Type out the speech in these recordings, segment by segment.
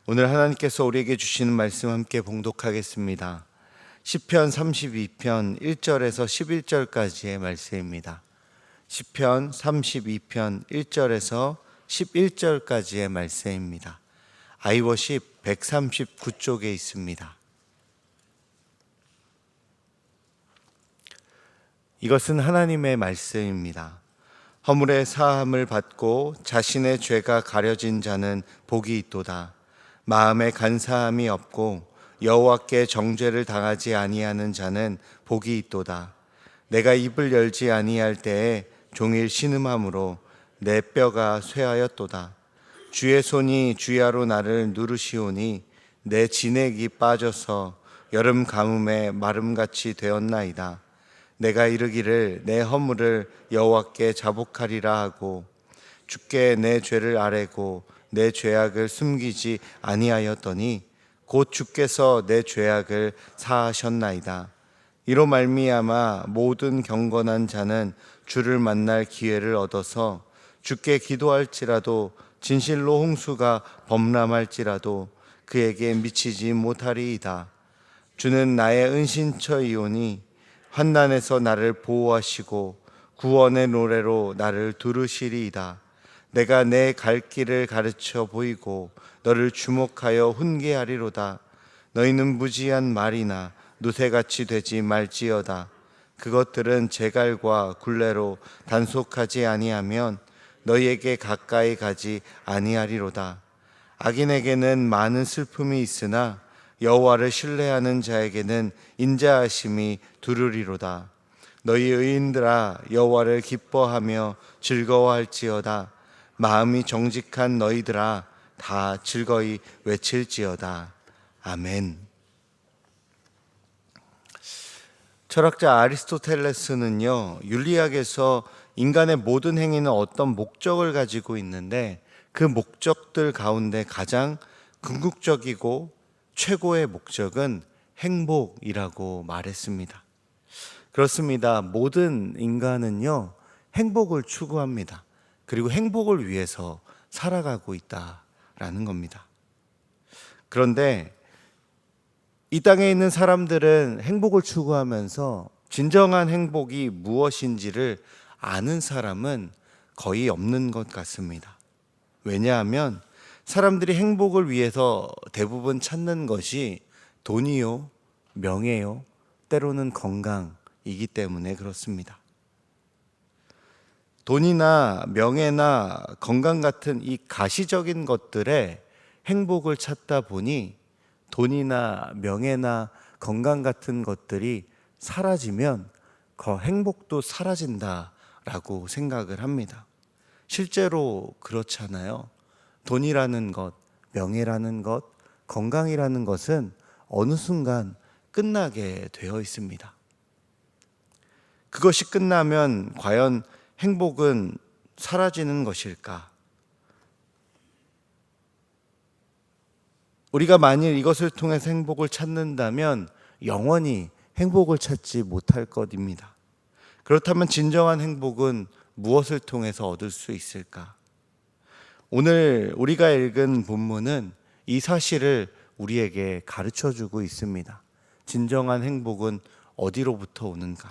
오늘 하나님께서 우리에게 주시는 말씀 함께 봉독하겠습니다. 시편 32편 1절에서 11절까지의 말씀입니다. 시편 32편 1절에서 11절까지의 말씀입니다. 아이워십 139쪽에 있습니다. 이것은 하나님의 말씀입니다. 허물의 사함을 받고 자신의 죄가 가려진 자는 복이 있도다. 마음에 간사함이 없고 여호와께 정죄를 당하지 아니하는 자는 복이 있도다. 내가 입을 열지 아니할 때에 종일 신음함으로 내 뼈가 쇠하였도다. 주의 손이 주야로 나를 누르시오니 내 진액이 빠져서 여름 가뭄에 마름같이 되었나이다. 내가 이르기를 내 허물을 여호와께 자복하리라 하고 주께 내 죄를 아뢰고 내 죄악을 숨기지 아니하였더니 곧 주께서 내 죄악을 사하셨나이다. 이로 말미암아 모든 경건한 자는 주를 만날 기회를 얻어서 주께 기도할지라도 진실로 홍수가 범람할지라도 그에게 미치지 못하리이다. 주는 나의 은신처이오니 환난에서 나를 보호하시고 구원의 노래로 나를 두르시리이다. 내가 내 갈 길을 가르쳐 보이고 너를 주목하여 훈계하리로다. 너희는 무지한 말이나 누새같이 되지 말지어다. 그것들은 제갈과 굴레로 단속하지 아니하면 너희에게 가까이 가지 아니하리로다. 악인에게는 많은 슬픔이 있으나 여호와를 신뢰하는 자에게는 인자하심이 두루리로다. 너희 의인들아 여호와를 기뻐하며 즐거워할지어다. 마음이 정직한 너희들아 다 즐거이 외칠지어다. 아멘. 철학자 아리스토텔레스는요, 윤리학에서 인간의 모든 행위는 어떤 목적을 가지고 있는데 그 목적들 가운데 가장 궁극적이고 최고의 목적은 행복이라고 말했습니다. 그렇습니다. 모든 인간은요, 행복을 추구합니다. 그리고 행복을 위해서 살아가고 있다라는 겁니다. 그런데 이 땅에 있는 사람들은 행복을 추구하면서 진정한 행복이 무엇인지를 아는 사람은 거의 없는 것 같습니다. 왜냐하면 사람들이 행복을 위해서 대부분 찾는 것이 돈이요, 명예요, 때로는 건강이기 때문에 그렇습니다. 돈이나 명예나 건강 같은 이 가시적인 것들에 행복을 찾다 보니 돈이나 명예나 건강 같은 것들이 사라지면 그 행복도 사라진다라고 생각을 합니다. 실제로 그렇잖아요. 돈이라는 것, 명예라는 것, 건강이라는 것은 어느 순간 끝나게 되어 있습니다. 그것이 끝나면 과연 행복은 사라지는 것일까? 우리가 만일 이것을 통해서 행복을 찾는다면 영원히 행복을 찾지 못할 것입니다. 그렇다면 진정한 행복은 무엇을 통해서 얻을 수 있을까? 오늘 우리가 읽은 본문은 이 사실을 우리에게 가르쳐주고 있습니다. 진정한 행복은 어디로부터 오는가?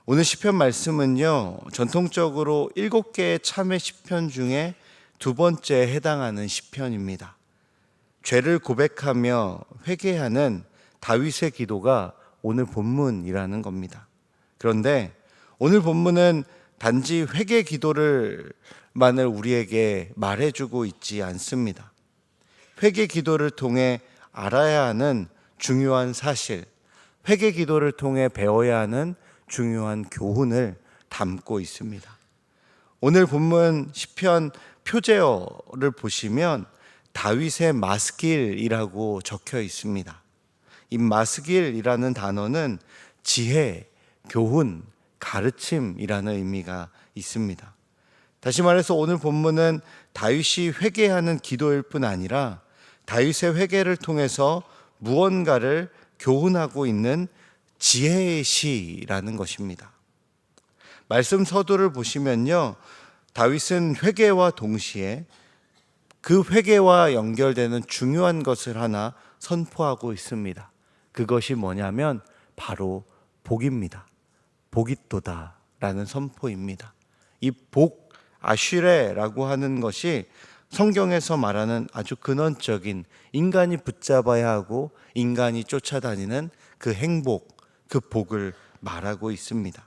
오늘 시편 말씀은요, 전통적으로 7개의 참회 시편 중에 두 번째에 해당하는 시편입니다. 죄를 고백하며 회개하는 다윗의 기도가 오늘 본문이라는 겁니다. 그런데 오늘 본문은 단지 회개 기도만을 우리에게 말해주고 있지 않습니다. 회개 기도를 통해 알아야 하는 중요한 사실, 회개 기도를 통해 배워야 하는 중요한 교훈을 담고 있습니다. 오늘 본문 시편 표제어를 보시면 다윗의 마스길이라고 적혀 있습니다. 이 마스길이라는 단어는 지혜, 교훈, 가르침이라는 의미가 있습니다. 다시 말해서 오늘 본문은 다윗이 회개하는 기도일 뿐 아니라 다윗의 회개를 통해서 무언가를 교훈하고 있는 지혜의 시라는 것입니다. 말씀 서두를 보시면요, 다윗은 회개와 동시에 그 회개와 연결되는 중요한 것을 하나 선포하고 있습니다. 그것이 뭐냐면 바로 복입니다. 복있도다 라는 선포입니다. 이 복, 아쉬레라고 하는 것이 성경에서 말하는 아주 근원적인 인간이 붙잡아야 하고 인간이 쫓아다니는 그 행복, 그 복을 말하고 있습니다.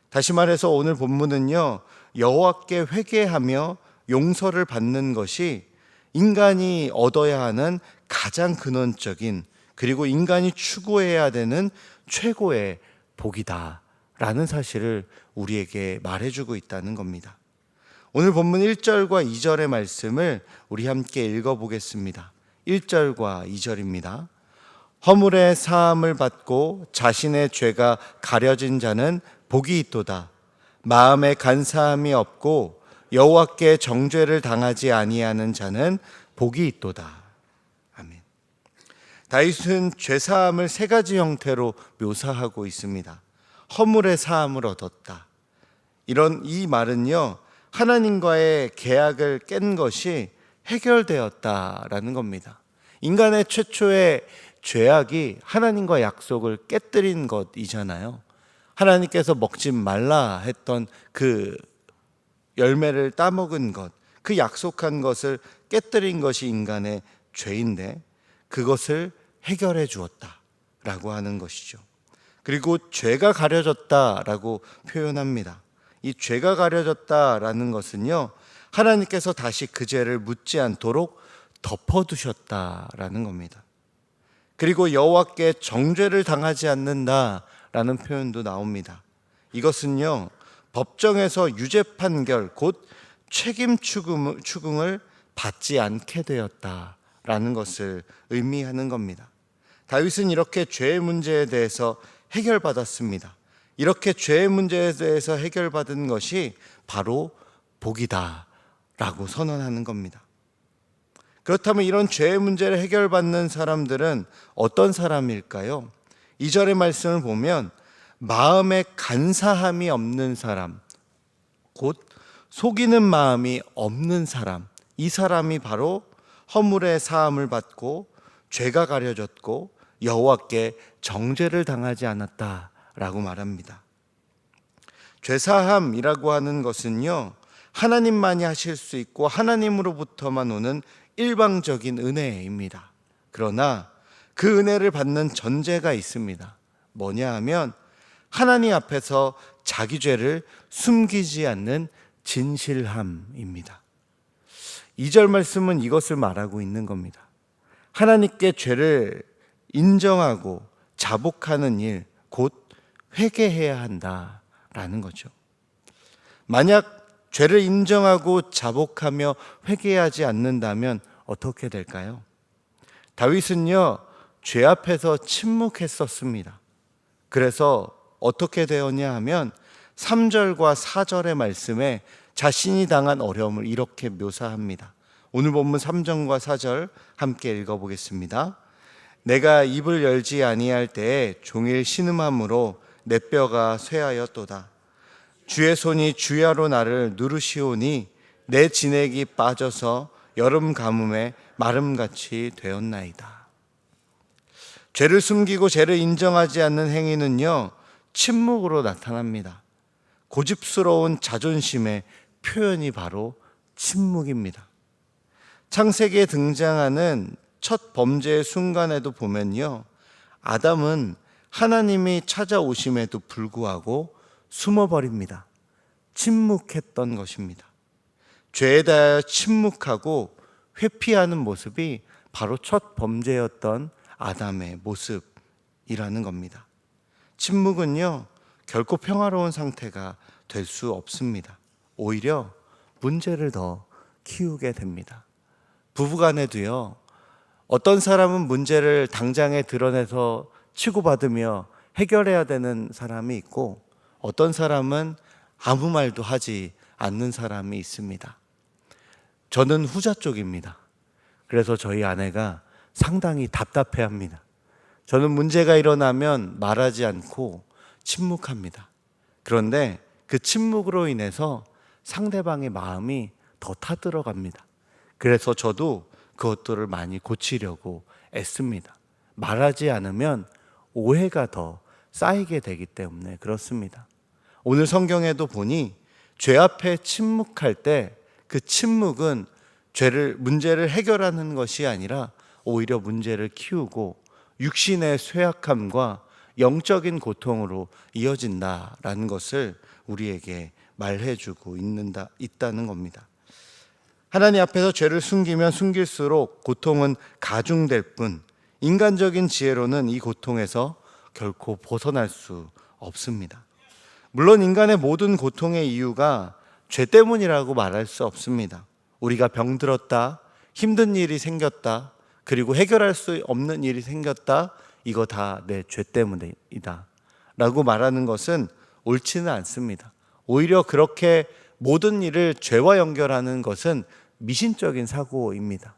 다시 말해서 오늘 본문은요, 여호와께 회개하며 용서를 받는 것이 인간이 얻어야 하는 가장 근원적인, 그리고 인간이 추구해야 되는 최고의 복이다 라는 사실을 우리에게 말해주고 있다는 겁니다. 오늘 본문 1절과 2절의 말씀을 우리 함께 읽어보겠습니다. 1절과 2절입니다. 허물의 사함을 받고 자신의 죄가 가려진 자는 복이 있도다. 마음에 간사함이 없고 여호와께 정죄를 당하지 아니하는 자는 복이 있도다. 아멘. 다윗은 죄사함을 세 가지 형태로 묘사하고 있습니다. 허물의 사함을 얻었다. 이 말은요, 하나님과의 계약을 깬 것이 해결되었다라는 겁니다. 인간의 최초의 죄악이 하나님과 약속을 깨뜨린 것이잖아요. 하나님께서 먹지 말라 했던 그 열매를 따먹은 것, 그 약속한 것을 깨뜨린 것이 인간의 죄인데 그것을 해결해 주었다라고 하는 것이죠. 그리고 죄가 가려졌다라고 표현합니다. 이 죄가 가려졌다라는 것은요, 하나님께서 다시 그 죄를 묻지 않도록 덮어두셨다라는 겁니다. 그리고 여호와께 정죄를 당하지 않는다라는 표현도 나옵니다. 이것은요, 법정에서 유죄 판결, 곧 책임 추궁을 받지 않게 되었다라는 것을 의미하는 겁니다. 다윗은 이렇게 죄의 문제에 대해서 해결받았습니다. 이렇게 죄의 문제에 대해서 해결받은 것이 바로 복이다라고 선언하는 겁니다. 그렇다면 이런 죄의 문제를 해결받는 사람들은 어떤 사람일까요? 2절의 말씀을 보면 마음에 간사함이 없는 사람, 곧 속이는 마음이 없는 사람, 이 사람이 바로 허물의 사함을 받고 죄가 가려졌고 여호와께 정죄를 당하지 않았다라고 말합니다. 죄사함이라고 하는 것은요, 하나님만이 하실 수 있고 하나님으로부터만 오는 일방적인 은혜입니다. 그러나 그 은혜를 받는 전제가 있습니다. 뭐냐 하면 하나님 앞에서 자기 죄를 숨기지 않는 진실함입니다. 2절 말씀은 이것을 말하고 있는 겁니다. 하나님께 죄를 인정하고 자복하는 일, 곧 회개해야 한다라는 거죠. 만약 죄를 인정하고 자복하며 회개하지 않는다면 어떻게 될까요? 다윗은요, 죄 앞에서 침묵했었습니다. 그래서 어떻게 되었냐 하면 3절과 4절의 말씀에 자신이 당한 어려움을 이렇게 묘사합니다. 오늘 본문 3절과 4절 함께 읽어보겠습니다. 내가 입을 열지 아니할 때에 종일 신음함으로 내 뼈가 쇠하였도다. 주의 손이 주야로 나를 누르시오니 내 진액이 빠져서 여름 가뭄에 마름같이 되었나이다. 죄를 숨기고 죄를 인정하지 않는 행위는요, 침묵으로 나타납니다. 고집스러운 자존심의 표현이 바로 침묵입니다. 창세기에 등장하는 첫 범죄의 순간에도 보면요, 아담은 하나님이 찾아오심에도 불구하고 숨어버립니다. 침묵했던 것입니다. 죄에 대하여 침묵하고 회피하는 모습이 바로 첫 범죄였던 아담의 모습이라는 겁니다. 침묵은요, 결코 평화로운 상태가 될 수 없습니다. 오히려 문제를 더 키우게 됩니다. 부부간에도요, 어떤 사람은 문제를 당장에 드러내서 치고받으며 해결해야 되는 사람이 있고, 어떤 사람은 아무 말도 하지 않는 사람이 있습니다. 저는 후자 쪽입니다. 그래서 저희 아내가 상당히 답답해합니다. 저는 문제가 일어나면 말하지 않고 침묵합니다. 그런데 그 침묵으로 인해서 상대방의 마음이 더 타들어갑니다. 그래서 저도 그것들을 많이 고치려고 애씁니다. 말하지 않으면 오해가 더 쌓이게 되기 때문에 그렇습니다. 오늘 성경에도 보니 죄 앞에 침묵할 때 그 침묵은 문제를 해결하는 것이 아니라 오히려 문제를 키우고 육신의 쇠약함과 영적인 고통으로 이어진다라는 것을 우리에게 말해주고 있다는 겁니다. 하나님 앞에서 죄를 숨기면 숨길수록 고통은 가중될 뿐 인간적인 지혜로는 이 고통에서 결코 벗어날 수 없습니다. 물론 인간의 모든 고통의 이유가 죄 때문이라고 말할 수 없습니다. 우리가 병들었다, 힘든 일이 생겼다, 그리고 해결할 수 없는 일이 생겼다, 이거 다 내 죄 때문이다 라고 말하는 것은 옳지는 않습니다. 오히려 그렇게 모든 일을 죄와 연결하는 것은 미신적인 사고입니다.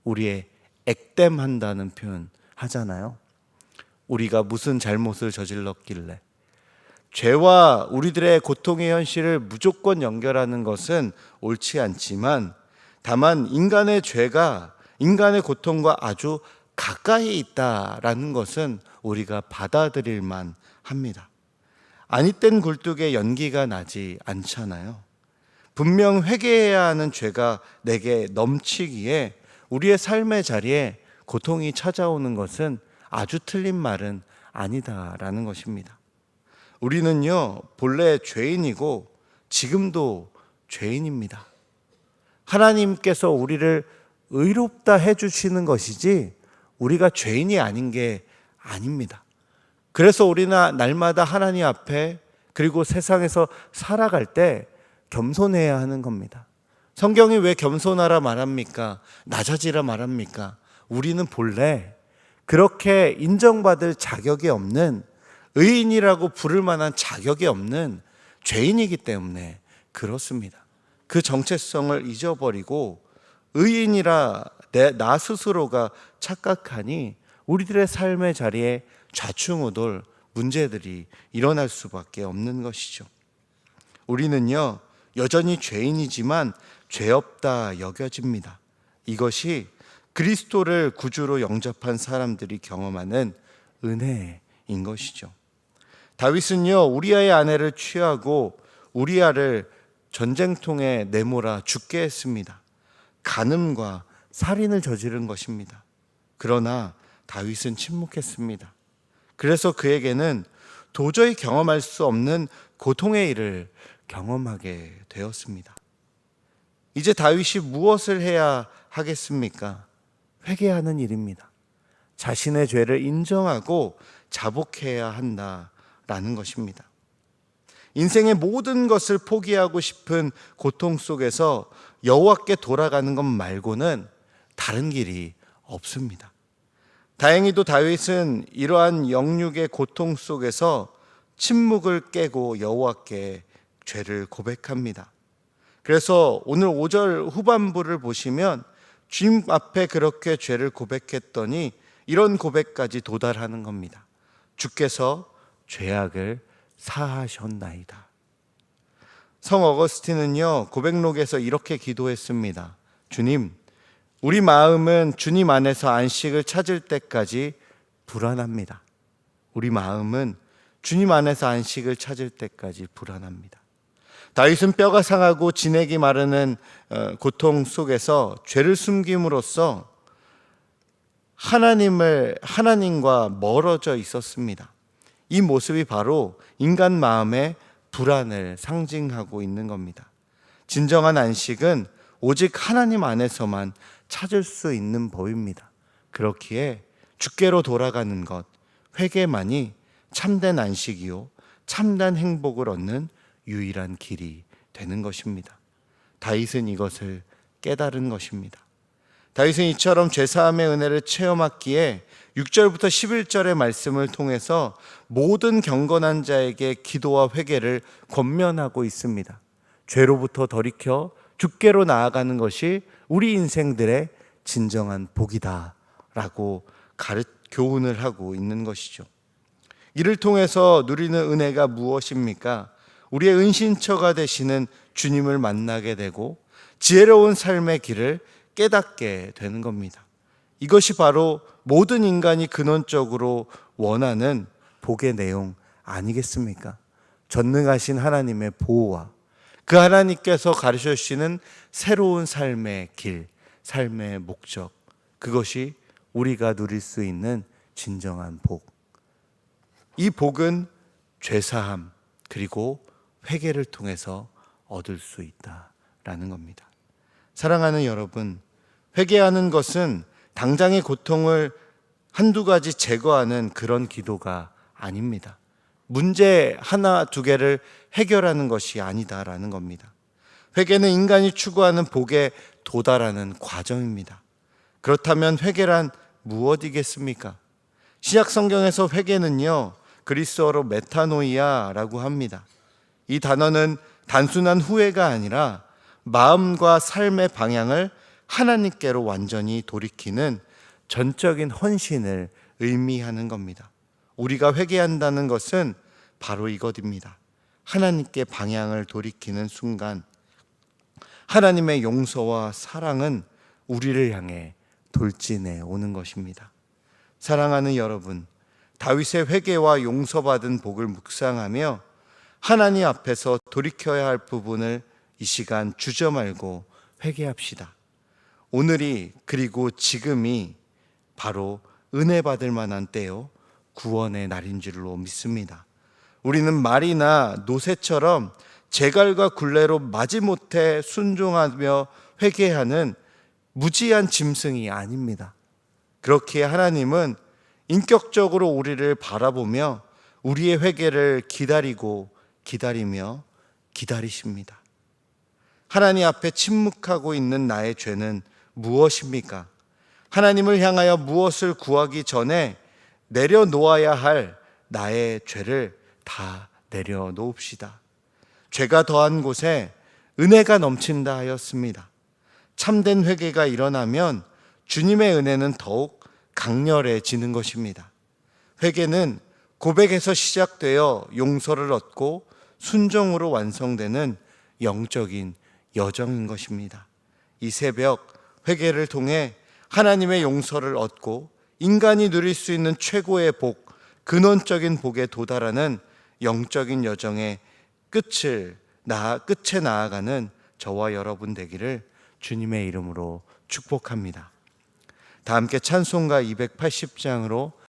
우리의 액땜한다는 표현 하잖아요. 우리가 무슨 잘못을 저질렀길래. 죄와 우리들의 고통의 현실을 무조건 연결하는 것은 옳지 않지만 다만 인간의 죄가 인간의 고통과 아주 가까이 있다라는 것은 우리가 받아들일 만 합니다. 아니땐 굴뚝에 연기가 나지 않잖아요. 분명 회개해야 하는 죄가 내게 넘치기에 우리의 삶의 자리에 고통이 찾아오는 것은 아주 틀린 말은 아니다라는 것입니다. 우리는요, 본래 죄인이고 지금도 죄인입니다. 하나님께서 우리를 의롭다 해주시는 것이지 우리가 죄인이 아닌 게 아닙니다. 그래서 우리는 날마다 하나님 앞에 그리고 세상에서 살아갈 때 겸손해야 하는 겁니다. 성경이 왜 겸손하라 말합니까? 낮아지라 말합니까? 우리는 본래 그렇게 인정받을 자격이 없는, 의인이라고 부를 만한 자격이 없는 죄인이기 때문에 그렇습니다. 그 정체성을 잊어버리고 의인이라 나 스스로가 착각하니 우리들의 삶의 자리에 좌충우돌 문제들이 일어날 수밖에 없는 것이죠. 우리는요, 여전히 죄인이지만 죄 없다 여겨집니다. 이것이 그리스도를 구주로 영접한 사람들이 경험하는 은혜인 것이죠. 다윗은요, 우리아의 아내를 취하고 우리아를 전쟁통에 내몰아 죽게 했습니다. 간음과 살인을 저지른 것입니다. 그러나 다윗은 침묵했습니다. 그래서 그에게는 도저히 경험할 수 없는 고통의 일을 경험하게 되었습니다. 이제 다윗이 무엇을 해야 하겠습니까? 회개하는 일입니다. 자신의 죄를 인정하고 자복해야 한다라는 것입니다. 인생의 모든 것을 포기하고 싶은 고통 속에서 여호와께 돌아가는 것 말고는 다른 길이 없습니다. 다행히도 다윗은 이러한 영육의 고통 속에서 침묵을 깨고 여호와께 죄를 고백합니다. 그래서 오늘 5절 후반부를 보시면 주님 앞에 그렇게 죄를 고백했더니 이런 고백까지 도달하는 겁니다. 주께서 죄악을 사하셨나이다. 성 어거스틴은요, 고백록에서 이렇게 기도했습니다. 주님, 우리 마음은 주님 안에서 안식을 찾을 때까지 불안합니다. 우리 마음은 주님 안에서 안식을 찾을 때까지 불안합니다. 다윗은 뼈가 상하고 지내기 마르는 고통 속에서 죄를 숨김으로써 하나님과 멀어져 있었습니다. 이 모습이 바로 인간 마음의 불안을 상징하고 있는 겁니다. 진정한 안식은 오직 하나님 안에서만 찾을 수 있는 법입니다. 그렇기에 주께로 돌아가는 것, 회개만이 참된 안식이요 참된 행복을 얻는 유일한 길이 되는 것입니다. 다윗은 이것을 깨달은 것입니다. 다윗은 이처럼 죄사함의 은혜를 체험했기에 6절부터 11절의 말씀을 통해서 모든 경건한 자에게 기도와 회개를 권면하고 있습니다. 죄로부터 돌이켜 주께로 나아가는 것이 우리 인생들의 진정한 복이다라고 교훈을 하고 있는 것이죠. 이를 통해서 누리는 은혜가 무엇입니까? 우리의 은신처가 되시는 주님을 만나게 되고 지혜로운 삶의 길을 깨닫게 되는 겁니다. 이것이 바로 모든 인간이 근원적으로 원하는 복의 내용 아니겠습니까? 전능하신 하나님의 보호와 그 하나님께서 가르쳐 주시는 새로운 삶의 길, 삶의 목적, 그것이 우리가 누릴 수 있는 진정한 복. 이 복은 죄사함 그리고 회개를 통해서 얻을 수 있다라는 겁니다. 사랑하는 여러분, 회개하는 것은 당장의 고통을 한두 가지 제거하는 그런 기도가 아닙니다. 문제 하나 두 개를 해결하는 것이 아니다라는 겁니다. 회개는 인간이 추구하는 복에 도달하는 과정입니다. 그렇다면 회개란 무엇이겠습니까? 신약 성경에서 회개는요, 그리스어로 메타노이아라고 합니다. 이 단어는 단순한 후회가 아니라 마음과 삶의 방향을 하나님께로 완전히 돌이키는 전적인 헌신을 의미하는 겁니다. 우리가 회개한다는 것은 바로 이것입니다. 하나님께 방향을 돌이키는 순간 하나님의 용서와 사랑은 우리를 향해 돌진해 오는 것입니다. 사랑하는 여러분, 다윗의 회개와 용서받은 복을 묵상하며 하나님 앞에서 돌이켜야 할 부분을 이 시간 주저 말고 회개합시다. 오늘이 그리고 지금이 바로 은혜 받을 만한 때요, 구원의 날인 줄로 믿습니다. 우리는 말이나 노새처럼 재갈과 굴레로 마지못해 순종하며 회개하는 무지한 짐승이 아닙니다. 그렇기에 하나님은 인격적으로 우리를 바라보며 우리의 회개를 기다리며 기다리십니다. 하나님 앞에 침묵하고 있는 나의 죄는 무엇입니까? 하나님을 향하여 무엇을 구하기 전에 내려놓아야 할 나의 죄를 다 내려놓읍시다. 죄가 더한 곳에 은혜가 넘친다 하였습니다. 참된 회개가 일어나면 주님의 은혜는 더욱 강렬해지는 것입니다. 회개는 고백에서 시작되어 용서를 얻고 순종으로 완성되는 영적인 여정인 것입니다. 이 새벽 회개를 통해 하나님의 용서를 얻고 인간이 누릴 수 있는 최고의 복, 근원적인 복에 도달하는 영적인 여정의 끝에 나아가는 저와 여러분 되기를 주님의 이름으로 축복합니다. 다 함께 찬송가 280장으로